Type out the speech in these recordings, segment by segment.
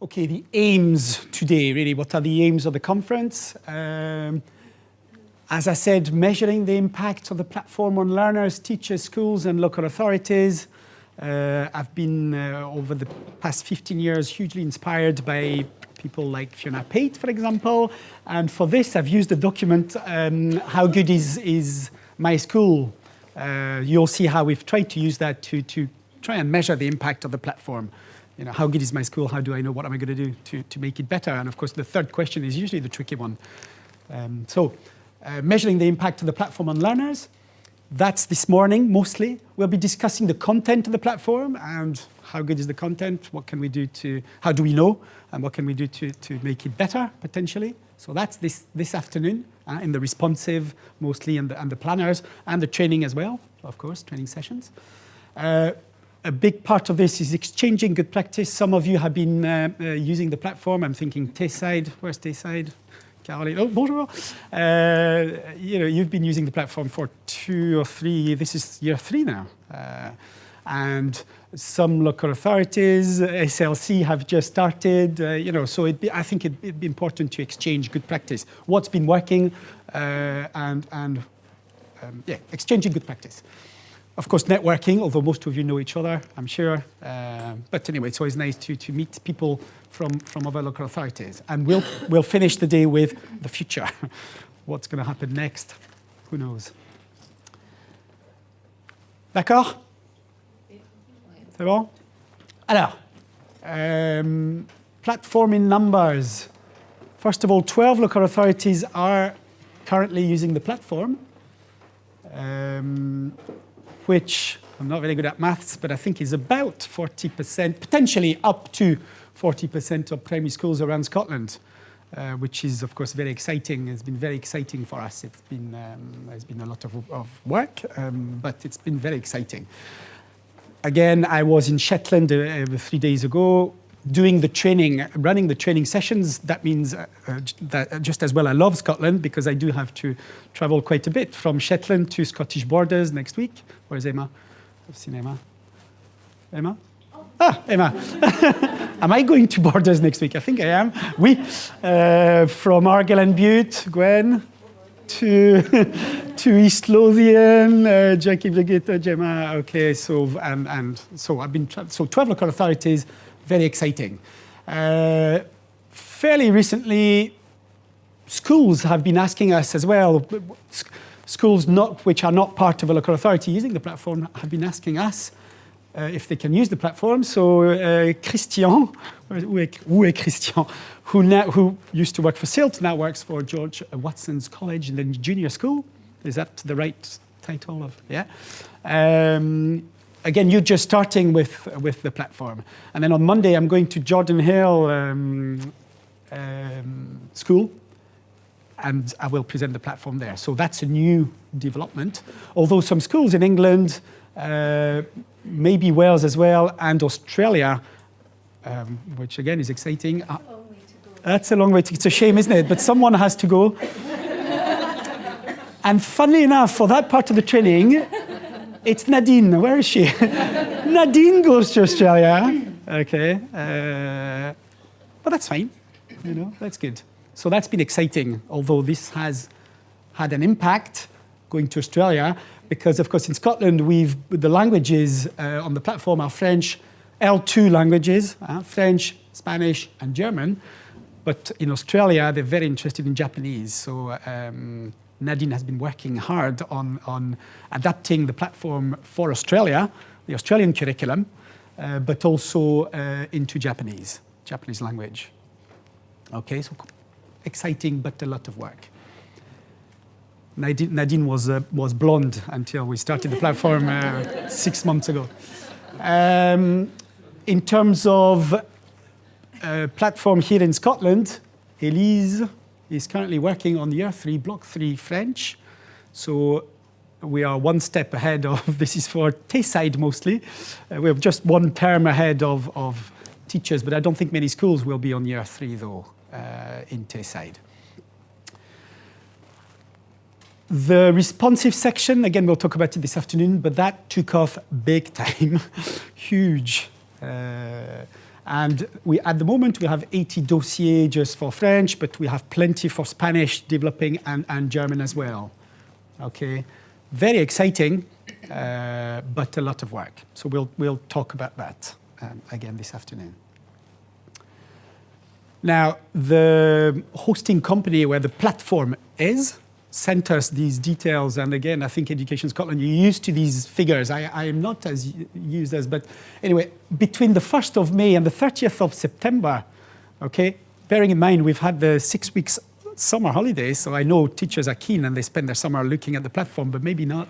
Okay, the aims today, really, what are the aims of the conference? As I said, measuring the impact of the platform on learners, teachers, schools, and local authorities. I've been, over the past 15 years, hugely inspired by people like Fiona Pate, for example. And for this, I've used a document, How Good is My School? You'll see how we've tried to use that to try and measure the impact of the platform. You know, how good is my school? How do I know what am I going to do to make it better? And of course, the third question is usually the tricky one. Measuring the impact of the platform on learners. That's this morning, mostly. We'll be discussing the content of the platform and how good is the content, what can we do how do we know, and what can we do to make it better, potentially. So that's this afternoon, in the responsive, mostly, and the planners, and the training as well, of course, training sessions. A big part of this is exchanging good practice. Some of you have been using the platform. I'm thinking Tayside. Where's Tayside? Caroline. Oh, bonjour. You know, you've been using the platform for 2 or 3. This is year 3 now. And some local authorities, SLC, have just started. You know, so I think it'd be important to exchange good practice. What's been working, exchanging good practice. Of course, networking, although most of you know each other, I'm sure. But anyway, it's always nice to meet people from other local authorities. And we'll finish the day with the future. What's going to happen next? Who knows? D'accord? C'est bon? Alors, platform in numbers. First of all, 12 local authorities are currently using the platform. Which, I'm not very good at maths, but I think is about 40%, potentially up to 40% of primary schools around Scotland, which is, of course, very exciting. It's been very exciting for us. It's been, there's been a lot of work, but it's been very exciting. Again, I was in Shetland 3 days ago, doing the training, running the training sessions. That means that just as well I love Scotland, because I do have to travel quite a bit from Shetland to Scottish borders next week. Where's Emma? I've seen Emma. Emma? Ah, Emma. Am I going to borders next week? I think I am. Oui. From Argyll and Bute, Gwen, to East Lothian, Jackie Brigitte, Gemma. Okay, so so I've been 12 local authorities. Very exciting. Fairly recently, schools have been asking us as well. Schools which are not part of a local authority using the platform have been asking us if they can use the platform. So Christian, où est Christian, who used to work for SILT, now works for George Watson's College in the junior school. Is that the right title of? Yeah. Again, you're just starting with the platform. And then on Monday, I'm going to Jordan Hill School, and I will present the platform there. So that's a new development. Although some schools in England, maybe Wales as well, and Australia, which again is exciting. That's a long way to go. That's a long way to go. It's a shame, isn't it? But someone has to go. And funnily enough, for that part of the training, it's Nadine. Where is she? Nadine goes to Australia. Okay. But that's fine. You know, that's good. So that's been exciting, although this has had an impact going to Australia, because, of course, in Scotland, the languages on the platform are French, L2 languages, French, Spanish, and German. But in Australia, they're very interested in Japanese. So Nadine has been working hard on adapting the platform for Australia, the Australian curriculum, but also into Japanese language. Okay, so exciting, but a lot of work. Nadine was blonde until we started the platform 6 months ago. In terms of platform here in Scotland, Elise is currently working on year 3, block 3 French. So we are one step ahead of, this is for Tayside mostly. We have just one term ahead of teachers, but I don't think many schools will be on year 3 though in Tayside. The responsive section, again, we'll talk about it this afternoon, but that took off big time, huge. And at the moment, we have 80 dossiers just for French, but we have plenty for Spanish developing and German as well. Okay, very exciting, but a lot of work. So we'll talk about that again this afternoon. Now, the hosting company where the platform is sent us these details, and again, I think Education Scotland, you're used to these figures. I am not as used as, but anyway, between the 1st of May and the 30th of September, okay, bearing in mind we've had the 6 weeks summer holidays, so I know teachers are keen and they spend their summer looking at the platform, but maybe not.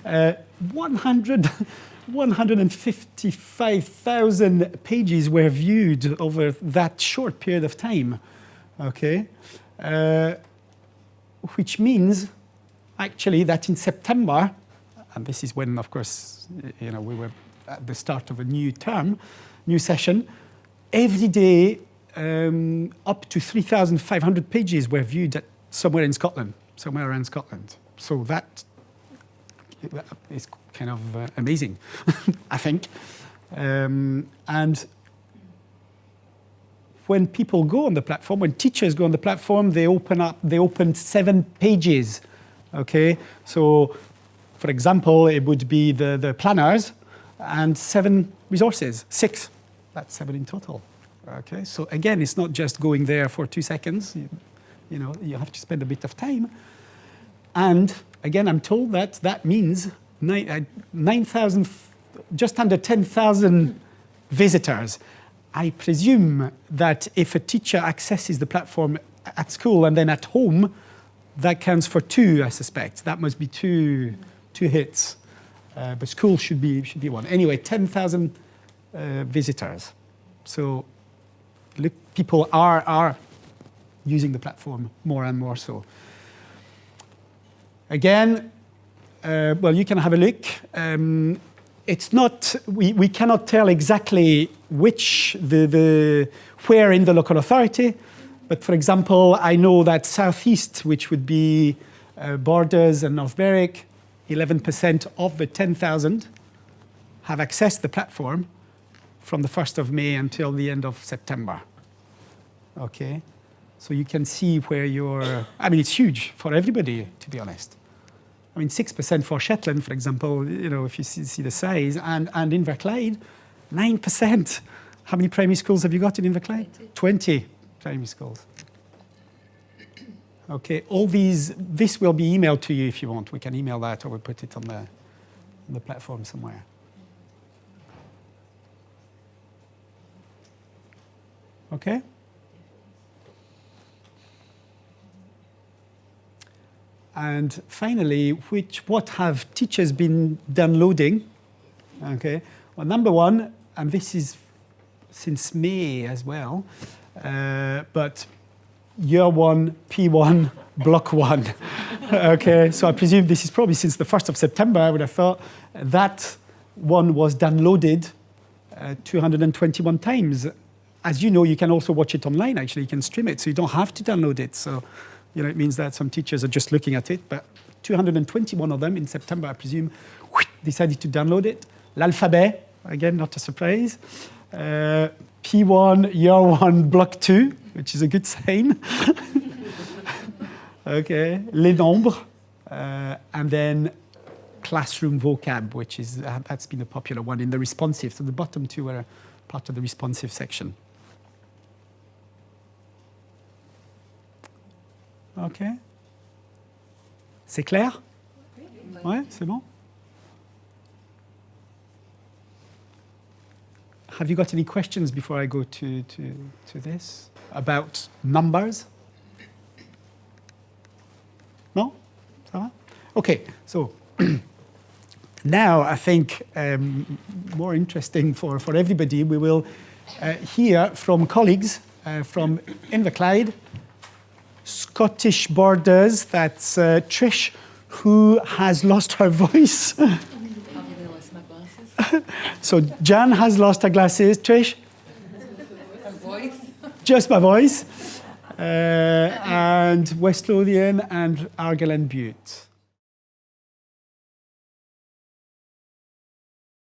155,000 pages were viewed over that short period of time, okay? Which means actually that in September, and this is when, of course, we were at the start of a new term, new session, every day up to 3,500 pages were viewed somewhere around Scotland. So that is kind of amazing, I think. And when people go on the platform, when teachers go on the platform, they open 7 pages, okay? So, for example, it would be the planners and 7 resources, 6, that's 7 in total, okay? So again, it's not just going there for 2 seconds, you have to spend a bit of time. And again, I'm told that means 9,000, just under 10,000 visitors. I presume that if a teacher accesses the platform at school and then at home, that counts for 2, I suspect. That must be two hits. But school should be 1. Anyway, 10,000 visitors. So look, people are using the platform more and more so. Again, well, you can have a look. It's not, we cannot tell exactly which, where in the local authority, but for example, I know that Southeast, which would be Borders and North Berwick, 11% of the 10,000 have accessed the platform from the 1st of May until the end of September. Okay, so you can see where I mean, it's huge for everybody, to be honest. I mean, 6% for Shetland, for example, if you see the size, and Inverclyde, 9%. How many primary schools have you got in Inverclyde? 20 primary schools. Okay, all this will be emailed to you if you want. We can email that, or we'll put it on the platform somewhere. Okay? And finally, what have teachers been downloading? Okay, well, number 1, and this is since May as well, but Year 1, P1, Block 1. Okay, so I presume this is probably since the 1st of September, I would have thought. That one was downloaded 221 times. As you know, you can also watch it online, actually. You can stream it, so you don't have to download it. So, it means that some teachers are just looking at it, but 221 of them in September, I presume, decided to download it. L'alphabet, again, not a surprise. P1, Year 1, Block 2, which is a good sign. Okay, Les Nombres, and then Classroom Vocab, which is, that's been a popular one in the responsive. So the bottom 2 are part of the responsive section. OK. C'est clair? Ouais, c'est bon? Have you got any questions before I go to this about numbers? No? Ça va? OK, so now I think more interesting for everybody, we will hear from colleagues from Inverclyde, Scottish Borders, that's Trish, who has lost her voice. So Jan has lost her glasses. Trish? Her voice? Just my voice. And West Lothian and Argyll and Bute.